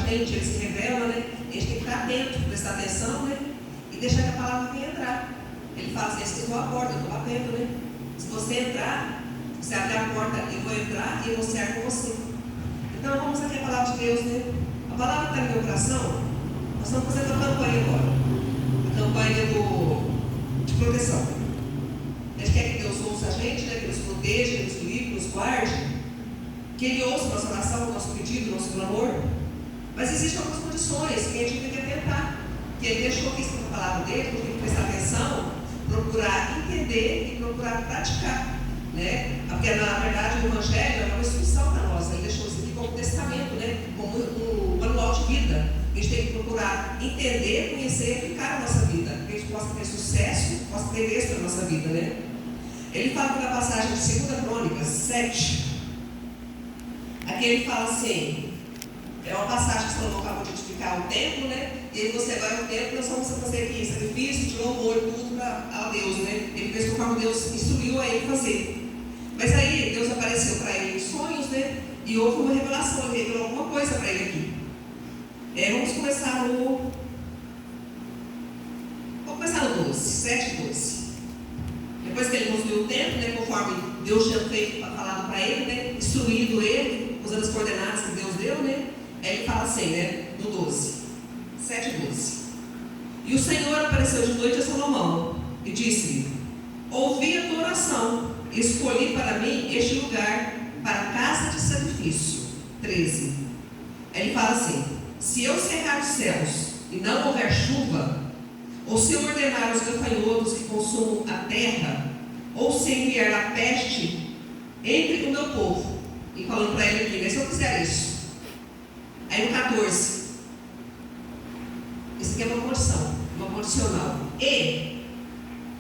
gente, ele se revela, né? A gente tem que estar atento, prestar atenção, né? E deixar que a palavra venha entrar. Ele fala assim: essa é a porta, eu estou batendo, né? Se você entrar, você abrir a porta, eu vou entrar e eu vou cear com você. Então vamos aqui a palavra de Deus, né? A palavra está no meu coração. Nós estamos fazendo a campanha agora. A campanha de proteção. A gente quer que Deus ouça a gente, né? Que nos proteja, que nos livre, que nos guarde. Que Ele ouça a nossa oração, o nosso pedido, o nosso clamor. Mas existem algumas condições que a gente tem que atentar. Que Ele deixou aqui escrito a palavra dele, que a gente tem que prestar atenção, procurar entender e procurar praticar. Né? Porque na verdade o Evangelho é uma instrução para nós. Ele deixou isso aqui como testamento, né? Como um manual de vida. A gente tem que procurar entender, conhecer e aplicar a nossa vida. Para que a gente possa ter sucesso, possa ter êxito na nossa vida. Né? Ele fala na passagem de 2 Crônicas 7. Aqui ele fala assim, é uma passagem que Salomão acabou de edificar o templo, né? E aí você agora o templo, nós vamos fazer aqui sacrifício, de louvor, tudo a Deus, né? Ele fez conforme Deus instruiu a ele fazer. Mas aí Deus apareceu para ele em sonhos, né? E houve uma revelação, ele revelou alguma coisa para ele aqui. Vamos começar no 12, 7 e 12. Depois que ele construiu o templo, né? Conforme Deus tinha feito, falado para ele, né? Instruído ele, usando as coordenadas que Deus deu, né? Aí ele fala assim, né? No 12, 7 e 12. E o Senhor apareceu de noite a Salomão e disse-lhe: ouvi a tua oração, escolhi para mim este lugar para a casa de sacrifício. 13. Aí ele fala assim: se eu cerrar os céus e não houver chuva, ou se eu ordenar os gafanhotos que consumam a terra, ou se enviar a peste entre o meu povo, e falando para ele aqui, mas se eu fizer isso. Aí no 14, isso aqui é uma condição, uma condicional. E,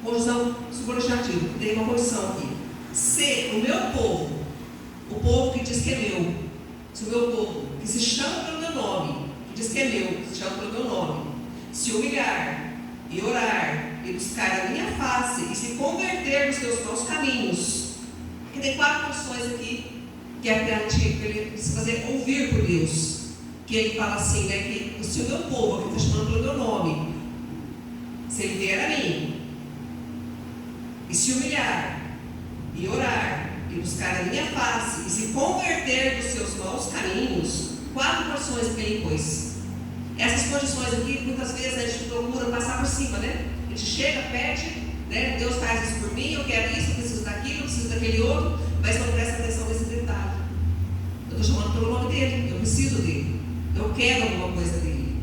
condição subordinativa, tem uma condição aqui. Se o meu povo, o povo que diz que é meu, se o meu povo, que se chama pelo meu nome, que diz que é meu, que se chama pelo meu nome, se humilhar e orar e buscar a minha face e se converter nos seus maus caminhos, porque tem 4 condições aqui que é para ele se fazer ouvir por Deus. Que ele fala assim, né, que se o meu povo, que está chamando pelo meu nome, se ele vier a mim e se humilhar e orar e buscar a minha face e se converter dos seus maus caminhos, 4 condições que ele impôs. Essas condições aqui, muitas vezes a gente procura passar por cima, né? A gente chega, pede, né? Deus faz isso por mim, eu quero isso, eu preciso daquilo, eu preciso daquele outro, mas não presta atenção nesse detalhe. Eu estou chamando pelo nome dele, eu preciso dele. Eu quero alguma coisa dele,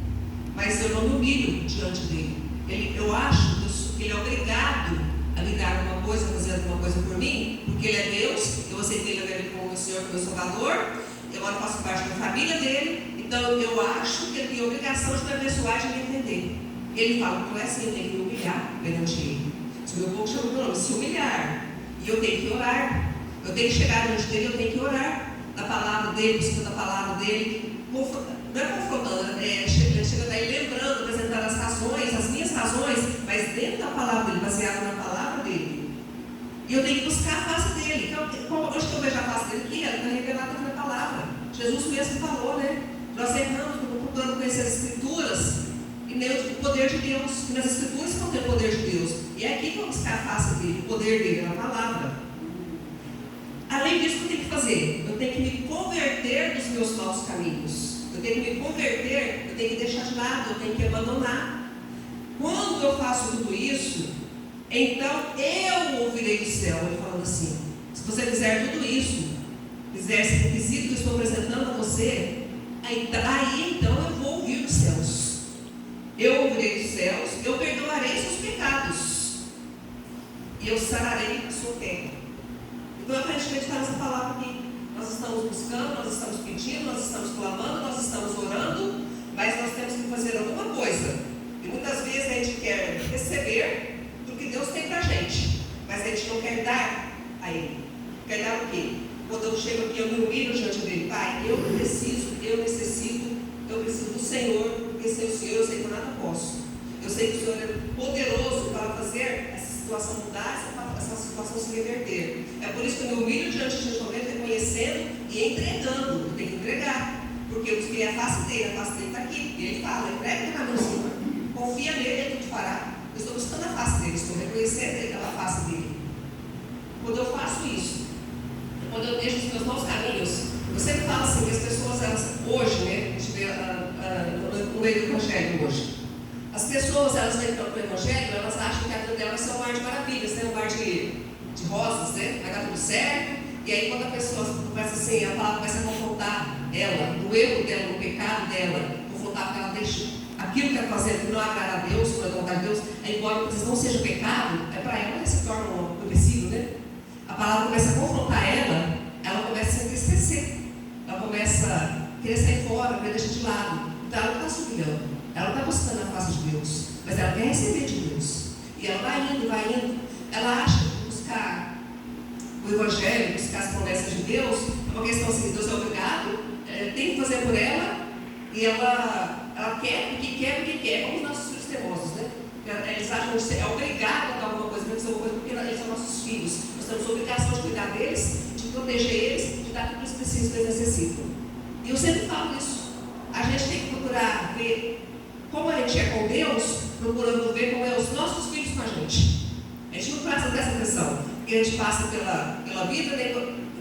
mas eu não me humilho diante dele. Eu acho que ele é obrigado a me dar alguma coisa, fazer alguma coisa por mim, porque ele é Deus, eu aceitei ele como meu Senhor, como meu Salvador, eu agora faço parte da família dele, então eu acho que ele tem a obrigação de me abençoar e de me entender. Ele fala, não é assim, eu tenho que me humilhar perante ele. Se o meu povo chama o meu nome, se humilhar, e eu tenho que orar, eu tenho que chegar diante dele, eu tenho que orar na palavra dele, buscando a palavra dele, não é confrontando, chegando aí lembrando, apresentando as razões, as minhas razões, mas dentro da palavra dele, baseado na palavra dele. E eu tenho que buscar a face dele. Então, hoje que eu vejo a face dele aqui, ela está revelada aqui na palavra. Jesus mesmo falou, né? Nós erramos, procurando conhecer as Escrituras e nem o poder de Deus. E nas Escrituras não tem o poder de Deus. E é aqui que eu vou buscar a face dele, o poder dele, na palavra. Além disso, o que eu tenho que fazer? Eu tenho que me converter dos meus maus caminhos. Eu tenho que me converter, eu tenho que deixar de lado, eu tenho que abandonar. Quando eu faço tudo isso, então eu ouvirei do céu. Ele falando assim: se você fizer tudo isso, fizer esse requisito que eu estou apresentando a você, aí então eu vou ouvir dos céus. Eu ouvirei dos céus, eu perdoarei seus pecados e eu sararei a sua terra. Então, para a gente acreditar nessa palavra aqui, nós estamos buscando, nós estamos pedindo, nós estamos clamando, nós estamos orando, mas nós temos que fazer alguma coisa. E muitas vezes a gente quer receber do que Deus tem para a gente, mas a gente não quer dar a Ele. Quer dar o quê? Quando eu chego aqui, eu me humilho diante dele: Pai, eu necessito do Senhor, porque sem o Senhor eu sei que eu nada posso. Eu sei que o Senhor é poderoso para fazer essa situação mudar, essa situação se reverter. É por isso que eu me humilho diante de Deus, reconhecendo e entregando. Eu tenho que entregar, porque os que é a face dele está aqui. E ele fala, entrega o caminho do Senhor, confia nele, ele te fará. Eu estou buscando a face dele, estou reconhecendo ele pela face dele. Quando eu faço isso, quando eu deixo os meus maus caminhos, eu sempre falo assim, que as pessoas, elas, hoje, né, a gente vê no meio do Evangelho hoje, as pessoas, elas vêm para o Evangelho, elas acham que a vida dela vai ser um mar de maravilhas, né, um mar de rosas, né, vai dar tudo certo, e aí quando a pessoa começa assim, a palavra começa a confrontar ela, no erro dela, no pecado dela, confrontar porque ela deixa aquilo que ela fazendo que não agrada a Deus, não é vontade de Deus, embora muitas não seja pecado, para ela se torna um conhecido, né? A palavra começa a confrontar ela começa a se entristecer, ela começa a querer sair fora, querer deixar de lado. Então ela não está subindo, ela não está buscando a face de Deus, mas ela quer receber de Deus. E ela vai indo, ela acha que buscar o Evangelho, buscar as promessas de Deus, é uma questão assim, Deus é obrigado, tem que fazer por ela, e ela quer porque quer, como os nossos filhos teimosos, né? Eles acham que é obrigado a dar alguma coisa, porque eles são nossos filhos. Nós temos a obrigação de cuidar deles, de proteger eles, de dar tudo que eles precisam, que eles necessitam. E eu sempre falo isso. A gente tem que procurar ver como a gente é com Deus, procurando ver como é os nossos filhos com a gente. A gente não presta dessa atenção, porque a gente passa pela vida, né?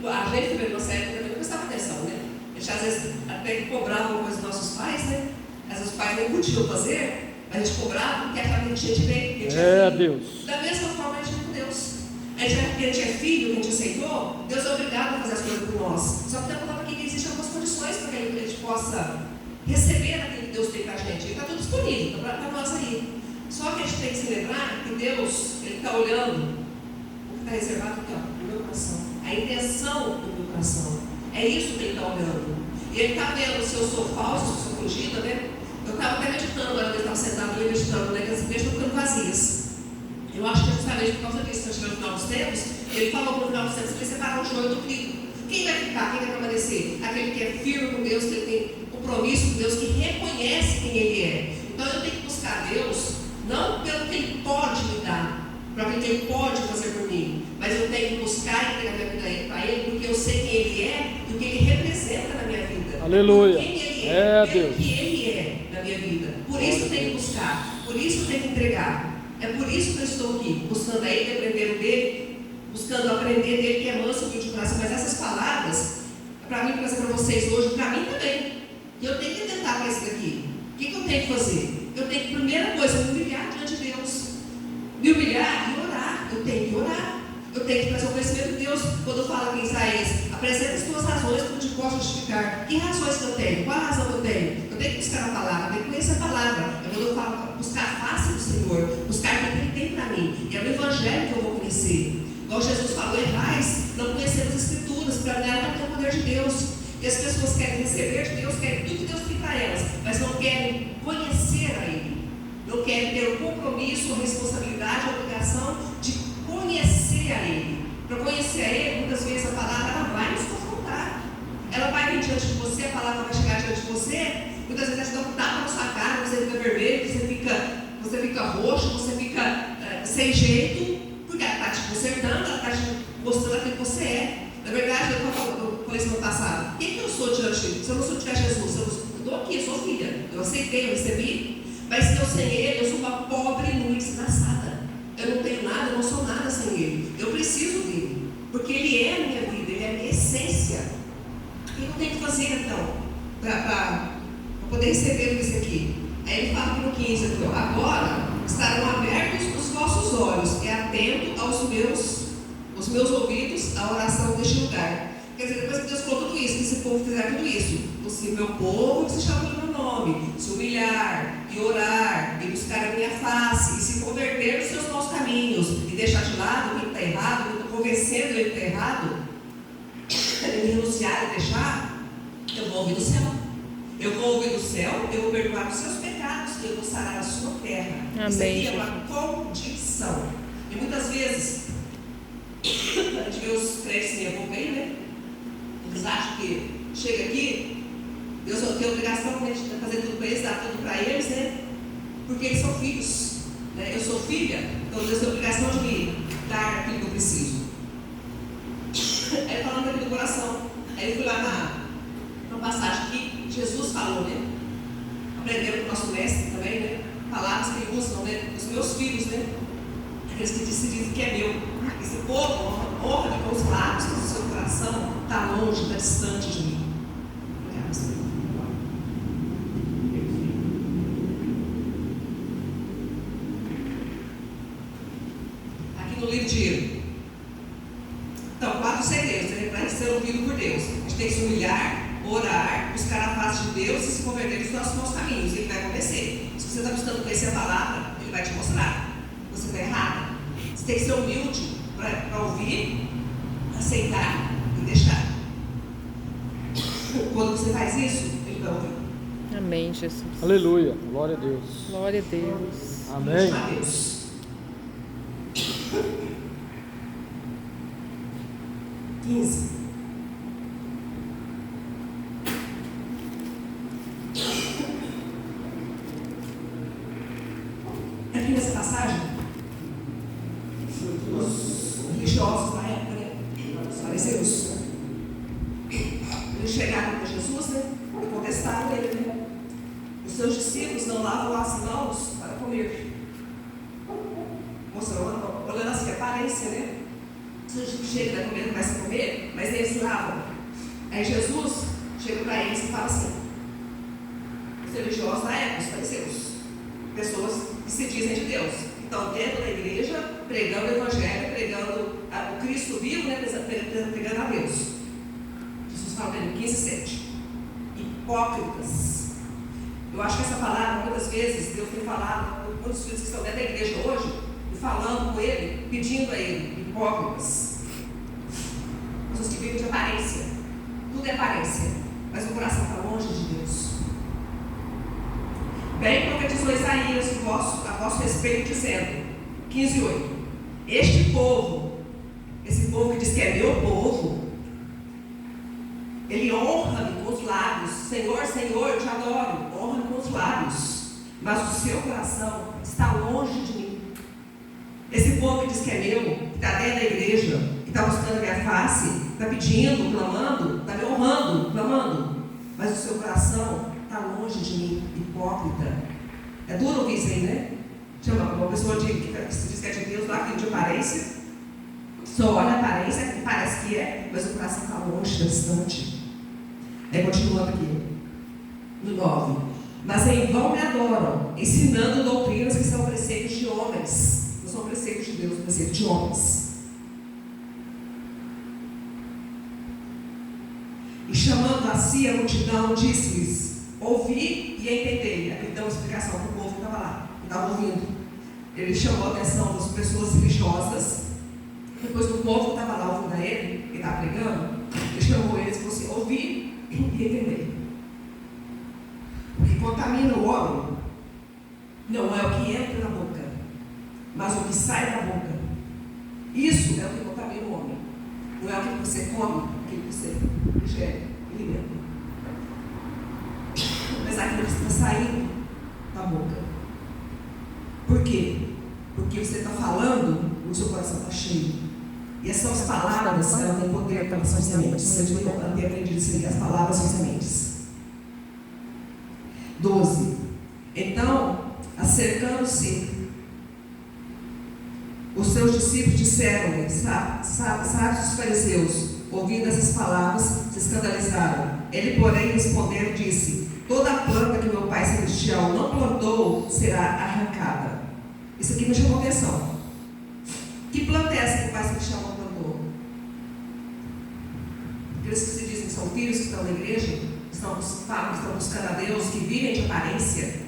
A gente também nessa época também não prestava atenção, né? A gente às vezes até cobrava alguma coisa dos nossos pais, né? Às vezes os pais nem podiam fazer. A gente cobrava porque aquela que a gente veio, Deus. Da mesma forma a gente é com Deus. A gente é filho, que a gente aceitou, Deus é obrigado a fazer as coisas por nós. Só que eu estava aqui que existem algumas condições para que a gente possa receber aquilo que Deus tem para a gente. Ele está tudo disponível para nós aí. Só que a gente tem que se lembrar que Deus, Ele está olhando o que está reservado aqui, no meu coração. A intenção do meu coração. É isso que Ele está olhando. E Ele está vendo se eu sou falso, se eu sou fugida, né? Eu estava até meditando, agora eu estava sentado ali meditando, né, que as igrejas estão ficando vazias. Eu acho que é justamente por causa disso, nós chegamos no final dos tempos, ele falou no final dos tempos que ele separar o joio do trigo. Quem vai ficar? Quem vai permanecer? Aquele que é firme com Deus, que ele tem compromisso com Deus, que reconhece quem Ele é. Então eu tenho que buscar Deus, não pelo que Ele pode me dar, para aquilo que Ele pode fazer por mim, mas eu tenho que buscar e entregar minha vida para Ele, porque eu sei quem Ele é e o que Ele representa na minha vida. Aleluia. Quem Ele é, Deus. o que Ele é na minha vida. Por isso eu tenho que buscar, por isso eu tenho que entregar. É por isso que eu estou aqui, buscando a Ele, aprendendo dele, buscando aprender dele, que é manso e de coração. Mas essas palavras, para mim, trazer para vocês hoje, para mim também. E eu tenho que tentar para isso daqui. O que eu tenho que fazer? Eu tenho que, primeira coisa, me humilhar diante de Deus. Me humilhar e orar. Eu tenho que orar. Eu tenho que trazer o conhecimento de Deus. Quando fala aqui em Isaías, apresenta as tuas razões que eu te posso justificar. Que razões que eu tenho? Qual a razão que eu tenho? Eu tenho que buscar a palavra, eu tenho que conhecer a palavra. Quando eu falo buscar a face do Senhor, buscar o que Ele tem para mim. E é o Evangelho que eu vou conhecer. Igual Jesus falou, errais, não conhecemos as Escrituras, para nela não tem o poder de Deus. E as pessoas querem receber de Deus, querem tudo que Deus tem para elas, mas não querem conhecer a Ele. Não querem ter o compromisso, a responsabilidade, a obrigação de conhecer a Ele. Para conhecer a Ele, muitas vezes a palavra ela vai nos confrontar. Ela vai vir diante de você, a palavra vai chegar diante de você. Muitas vezes ela dá um tapa na sua cara, você fica vermelho, você fica roxo, você fica sem jeito, porque ela está te consertando, ela está te mostrando aquilo que você é. Na verdade, eu falei semana passada, quem que eu sou diante? Se eu não sou diante de Jesus, eu estou aqui, eu sou filha, eu aceitei, eu recebi, mas se eu sem Ele, eu sou uma pobre nua desgraçada. Eu não tenho nada, eu não sou nada sem Ele. Eu preciso dele, porque Ele é a minha vida, Ele é a minha essência. O que eu tenho que fazer então, para poder receber isso aqui? Aí ele fala aqui no 15, aqui, ó, agora estarão abertos os vossos olhos e atento aos meus ouvidos à oração deste lugar. Quer dizer, depois que Deus falou tudo isso, que esse povo fizer tudo isso, se meu povo que se chama pelo meu nome, se humilhar e orar e buscar a minha face e se converter nos seus maus caminhos e deixar de lado o que está errado, eu estou convencendo ele que está errado, ele renunciar e deixar, eu vou ouvir do céu. Eu vou ouvir do céu, eu vou perdoar os seus pecados e eu vou sarar a sua terra. Amém. Isso aqui é uma condição. E muitas vezes a gente vê os crentes em pouco aí, né? Eles acham que chega aqui, Deus tem a obrigação de fazer tudo para eles, dar tudo para eles, né? Porque eles são filhos, né? Eu sou filha, então Deus tem a obrigação de me dar aquilo que eu preciso. Aí falando aqui do coração, aí eu fui lá na passagem aqui, Jesus falou, né? Aprenderam com o nosso mestre também, né? Palavras que ele usa, né? Os meus filhos, né? Aqueles que se dizem que é meu. Esse povo honra com os lábios, mas o seu coração está longe, está distante de mim. Aqui no livro de... Então, 4 segredos, né? Para ser ouvido por Deus. A gente tem que se humilhar, orar, buscar a face de Deus e se converter nos nossos maus caminhos. Ele vai acontecer. Se você está buscando conhecer a palavra, ele vai te mostrar. Você está errada. Você tem que ser humilde para ouvir, aceitar e deixar. Quando você faz isso, ele vai ouvir. Amém, Jesus. Aleluia. Glória a Deus. Glória a Deus. Amém. A Deus. Aqui nessa passagem, os religiosos na época, né? Os fariseus, eles chegaram para Jesus, né? E contestaram ele, né? Os seus discípulos não lavam as mãos para comer. Mostrando, olhando assim a aparência, né? Os seus discípulos chegam, vai comer, começa a comer, mas eles lavam. Aí Jesus chega para eles e fala assim: os religiosos na época, os fariseus, pessoas que se dizem de Deus, então dentro da igreja, pregando o evangelho, pregando o Cristo vivo, né, pregando a Deus. Jesus fala em 15:7. Hipócritas. Eu acho que essa palavra, muitas vezes, Deus tem falado com muitos filhos que estão dentro da igreja hoje, e falando com ele, pedindo a ele: hipócritas. Pessoas que vivem de aparência. Tudo é aparência, mas o coração está longe de Deus. Bem profetizou Isaías a vosso respeito, dizendo, 15:8: este povo, esse povo que diz que é meu povo, ele honra-me com os lábios. Senhor, Senhor, eu te adoro. Honra-me com os lábios, mas o seu coração está longe de mim. Esse povo que diz que é meu, que está dentro da igreja, que está buscando a minha face, está pedindo, clamando, está me honrando, clamando, mas o seu coração está longe de mim. Hipócrita. É duro ouvir isso aí, né? Chama uma pessoa que se diz que é de Deus, lá de aparência, só olha a aparência, que parece que é, mas o coração está longe, distante. Aí continuando aqui, no 9: mas em vão me adoram, ensinando doutrinas que são preceitos de homens. Não são preceitos de Deus, são preceitos de homens. E chamando a si a multidão, disse-lhes: ouvi e entendei. Aqui dá uma explicação para o povo que estava lá, que estava ouvindo. Ele chamou a atenção das pessoas religiosas. Depois do povo que estava lá ouvindo a ele, que estava pregando, ele chamou eles e falou assim: ouvi e entendei. O que contamina o homem não é o que entra na boca, mas o que sai da boca. Isso é o que contamina o homem. Não é o que você come, aquilo que você ingere, alimenta, mas aquilo que está saindo da boca. Por quê? Porque você está falando, o seu coração está cheio. E essas palavras, elas têm poder, porque elas são sementes. Eu tenho aprendido isso aí, as palavras são sementes. 12. Então, acercando-se, os seus discípulos disseram-lhe: sábios os fariseus, ouvindo essas palavras, se escandalizaram. Ele, porém, respondendo, disse: toda a planta que meu Pai Celestial não plantou será arrancada. Isso aqui me chamou atenção. Que planta é essa que o Pai Celestial não plantou? Aqueles que se dizem que são filhos, que estão na igreja, que estão buscando a Deus, que vivem de aparência,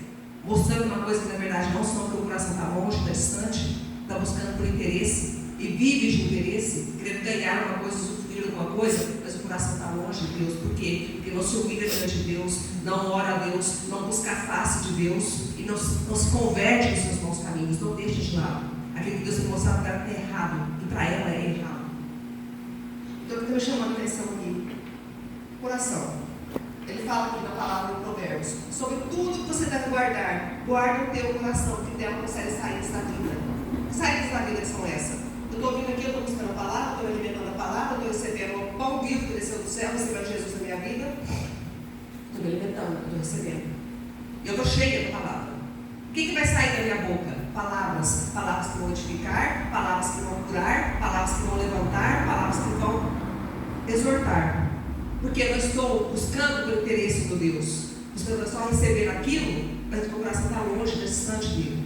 mostrando uma coisa que na verdade não são, porque o coração está longe, está distante, está buscando por interesse e vive de interesse, querendo ganhar uma coisa, usufruir de alguma coisa, mas o coração está longe de Deus. Por quê? Porque não se humilha diante de Deus, não ora a Deus, não busca a face de Deus e não se converte nos seus bons caminhos, não deixa de lado aquilo que Deus tem mostrado para ela é errado e para ela é errado. Então, o que está me chamando a atenção aqui? Coração. Ele fala aqui na palavra de Provérbios: sobre tudo que você deve guardar, guarda o teu coração, que dela consegue saídas da vida. Que saídas da vida são essas? Eu estou vindo aqui, eu estou buscando a palavra, estou alimentando a palavra, estou recebendo o pão vivo que desceu do céu, recebendo Jesus na minha vida. Estou me alimentando, eu estou recebendo. E eu estou cheia da palavra. O que vai sair da minha boca? Palavras. Palavras que vão edificar, palavras que vão curar, palavras que vão levantar, palavras que vão exortar. Porque eu estou buscando o interesse do Deus. Buscando só receber aquilo, mas o meu coração está longe, distante dele.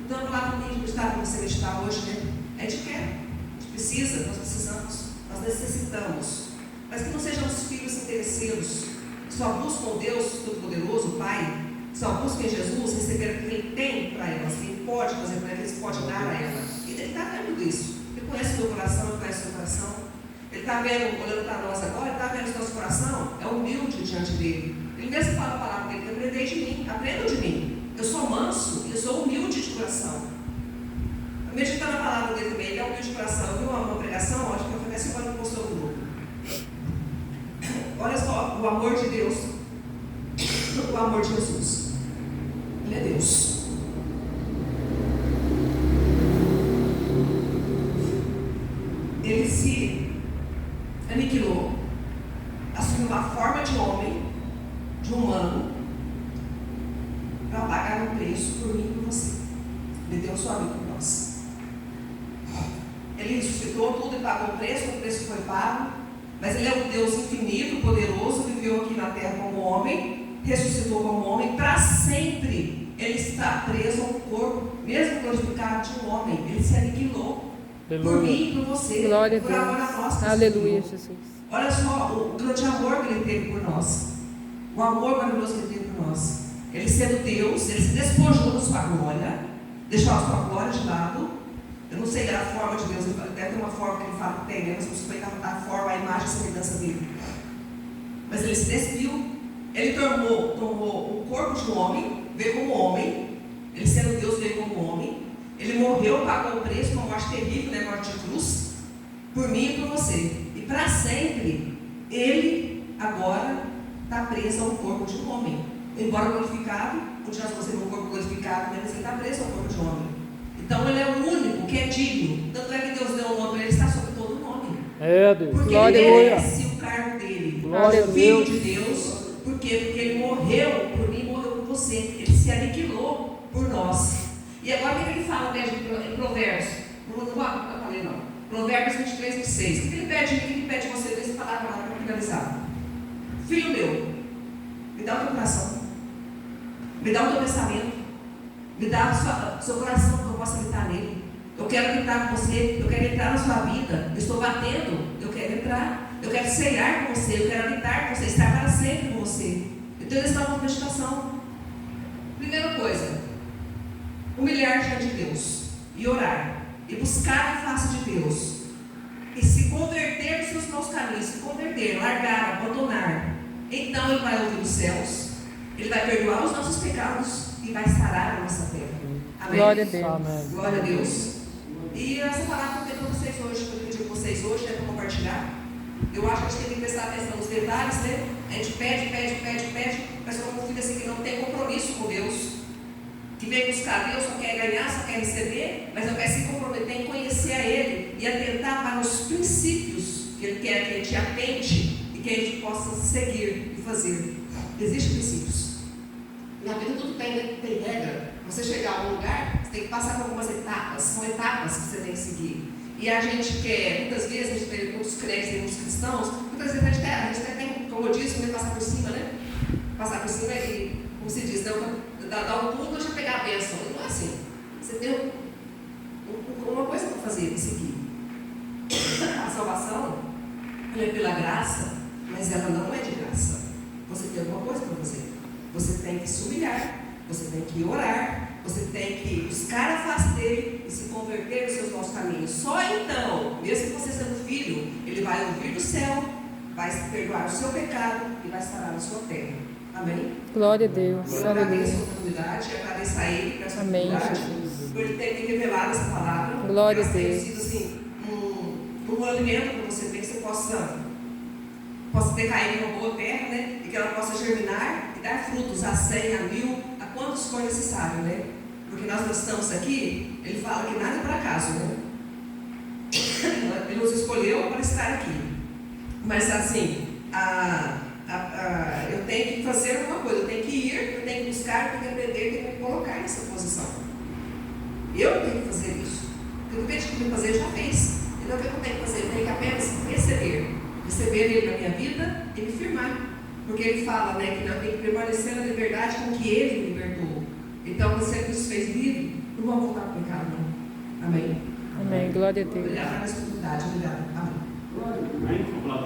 Então a palavra que a gente está para você meditar hoje, né? A gente quer, a gente precisa, nós precisamos, nós necessitamos. Mas que não sejamos filhos interesseiros, que só buscam Deus Todo-Poderoso, o Pai, que só buscam em Jesus receber o que Ele tem para elas, que Ele pode fazer para elas, que Ele pode dar a elas. E Ele está vendo isso. Ele conhece o meu coração, Ele conhece o seu coração. Ele está vendo, olhando para nós agora, Ele está vendo o nosso coração, é humilde diante dele. Ele mesmo fala a palavra dele, aprendei de mim, aprendam de mim. Eu sou manso e eu sou humilde de coração. Meditando a palavra dele também, ele é humilde de coração. Eu vi uma pregação, acho que foi essa semana que postou no grupo. Olha só, o amor de Deus, o amor de Jesus. Ele é Deus. Ele se aniquilou, assumiu uma forma de homem, de humano, para pagar um preço por mim e por você. Ele deu sua vida por nós. Ele ressuscitou tudo e pagou o preço foi pago. Mas Ele é um Deus infinito, poderoso, viveu aqui na terra como homem, ressuscitou como homem, para sempre. Ele está preso ao corpo, mesmo glorificado de um homem. Ele se aniquilou. Aleluia. Por mim e por você. Glória a por amor a Deus. nós. Aleluia, Jesus. Olha só o grande amor que Ele teve por nós. O amor maravilhoso que Ele teve por nós. Ele sendo Deus, Ele se despojou da sua glória, deixou a sua glória de lado. Eu não sei a forma de Deus, deve ter uma forma que Ele fala que tem, né? Mas você foi a forma, a imagem e a semelhança dele. Mas Ele se despiu, Ele tomou o corpo de um homem, veio como homem, Ele sendo Deus veio como homem, Ele morreu, pagou o preço, uma morte terrível, né? Morte de cruz, por mim e por você. E para sempre, Ele agora está preso ao corpo de um homem. Embora glorificado, um dia nós vamos ter um corpo glorificado, mas Ele está preso ao corpo de um homem. Então Ele é o único que é digno. Tanto é que Deus deu um nome, Ele está sobre todo nome. É, Deus. Porque Glória Ele a Deus. merece o cargo dele. Glória Ele é a filho Deus. de Deus. Por quê? Porque Ele morreu por mim, morreu por você. Ele se aniquilou por nós. E agora o que Ele fala mesmo em Provérbios? Não falei não. Provérbios 23, 26. O que Ele pede? O que Ele pede de você? Deixa eu falar para finalizar. Filho meu, me dá o teu coração. Me dá o teu pensamento. Me dá o seu coração, que eu possa habitar nele. Eu quero entrar com você, eu quero entrar na sua vida. Eu estou batendo, eu quero entrar. Eu quero ceiar com você, eu quero habitar com você, estar para sempre com você. Então eles estão com meditação. Primeira coisa, humilhar diante de Deus e orar. E buscar a face de Deus. E se converter nos seus maus caminhos, se converter, largar, abandonar. Então Ele vai ouvir os céus, Ele vai perdoar os nossos pecados e vai sarar a nossa terra. Amém? Glória a Deus. Amém. Glória a Deus. E essa palavra que eu tenho para vocês hoje, que eu pedi para vocês hoje, para compartilhar. Eu acho que a gente tem que prestar atenção nos detalhes, né? A gente pede, mas como um filho assim que não tem compromisso com Deus, que vem buscar Deus, só quer ganhar, só quer receber, mas não quer se comprometer em conhecer a Ele e atentar para os princípios que Ele quer que a gente atente e que a gente possa seguir e fazer. Existem princípios. Na vida tudo tem regra. Você chegar a algum lugar, você tem que passar por algumas etapas. São etapas que você tem que seguir. E a gente quer, muitas vezes, a gente vê muitos crentes e muitos cristãos, muitas vezes a gente até tem comodismo de passar por cima, né? Passar por cima e, como se diz, dar um pulo e já pegar a bênção. Não é assim. Você tem uma coisa para fazer, seguir. A salvação, ela é pela graça, mas ela não é de graça. Você tem alguma coisa para fazer. Você tem que se humilhar, você tem que orar, você tem que buscar a face dele e se converter nos seus maus caminhos. Só então, mesmo que você sendo filho, ele vai ouvir do céu, vai perdoar o seu pecado e vai sarar a sua terra. Amém? Glória a Deus. Eu agradeço Aleluia. a oportunidade, agradeço a ele por essa Amém, oportunidade, Jesus. por ele ter me revelado essa palavra. Glória a Ela tem Deus. sido assim, um alimento para você, para que você possa ter caído em uma boa terra, né? E que ela possa germinar e dar frutos a 100, a 1000, a quantos for necessário, né? Porque nós não estamos aqui, ele fala que nada é por acaso, né? Ele nos escolheu para estar aqui. Mas assim, eu tenho que fazer alguma coisa, eu tenho que ir, eu tenho que buscar, eu tenho que aprender, eu tenho que me colocar nessa posição. Eu tenho que fazer isso. Tudo que ele tinha que fazer, eu já fiz. Então, o que eu tenho que fazer? Eu tenho que apenas receber ele na minha vida e me firmar. Porque ele fala, né, que não tem que permanecer na liberdade com que ele me libertou. Então, você que nos fez livre, não vamos voltar para o pecado, não. Amém? Amém. Glória a Deus. Obrigada pela oportunidade. Obrigada. Amém. Amém.